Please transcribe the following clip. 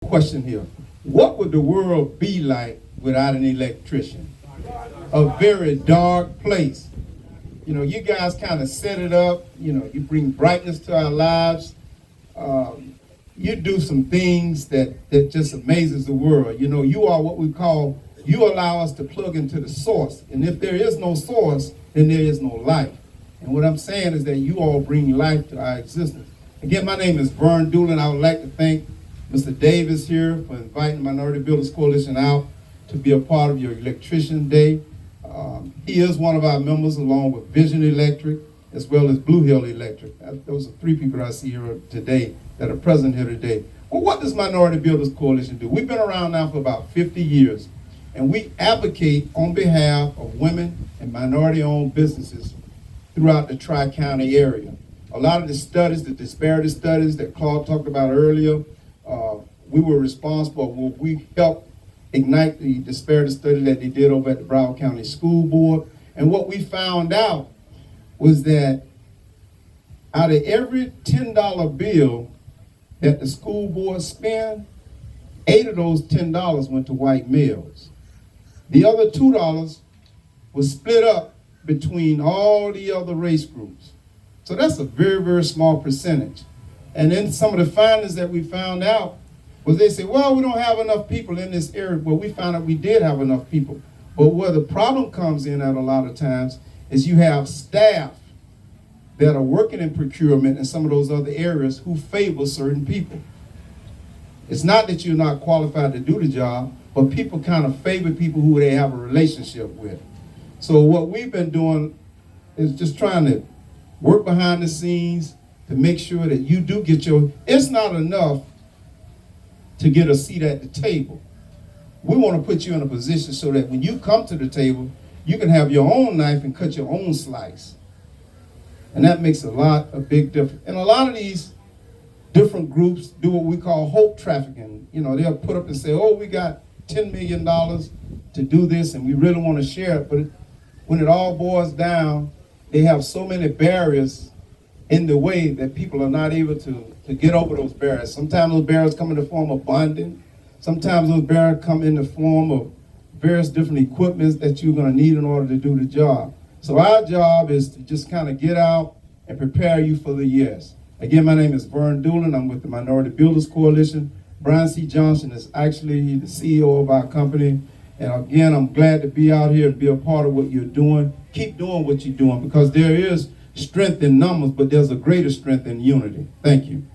Question here. What would the world be like without an electrician? A very dark place. You know, you guys kind of set it up. You know, you bring brightness to our lives. You do some things that just amazes the world. You know, you are what we call, you allow us to plug into the source. And if there is no source, then there is no life. And what I'm saying is that you all bring life to our existence. Again, my name is Vernon Doolin. I would like to thank Mr. Davis here for inviting the Minority Builders Coalition out to be a part of your Electrician Day. He is one of our members, along with Vision Electric, as well as Blue Hill Electric. Those are three people I see here today that are present here today. Well, what does Minority Builders Coalition do? We've been around now for about 50 years, and we advocate on behalf of women and minority-owned businesses throughout the Tri-County area. A lot of the studies, the disparity studies that Claude talked about earlier, we were responsible. We helped ignite the disparity study that they did over at the Broward County School Board. And what we found out was that out of every $10 bill that the school board spent, 8 of those $10 went to white males. The other $2 was split up between all the other race groups. So that's a very, very small percentage. And then some of the findings that we found out was they said, well, we don't have enough people in this area. Well, we found out we did have enough people. But where the problem comes in at a lot of times is you have staff that are working in procurement in some of those other areas who favor certain people. It's not that you're not qualified to do the job, but people kind of favor people who they have a relationship with. So what we've been doing is just trying to work behind the scenes to make sure that you do get it's not enough to get a seat at the table. We want to put you in a position so that when you come to the table, you can have your own knife and cut your own slice. And that makes a big difference. And a lot of these different groups do what we call hope trafficking. You know, they'll put up and say, oh, we got $10 million to do this and we really want to share it. But when it all boils down, they have so many barriers in the way that people are not able to get over those barriers. Sometimes those barriers come in the form of bonding. Sometimes those barriers come in the form of various different equipments that you're going to need in order to do the job. So our job is to just kind of get out and prepare you for the yes. Again, my name is Vernon Doolin. I'm with the Minority Builders Coalition. Brian C. Johnson is actually the CEO of our company. And again, I'm glad to be out here and be a part of what you're doing. Keep doing what you're doing, because there is strength in numbers, but there's a greater strength in unity. Thank you.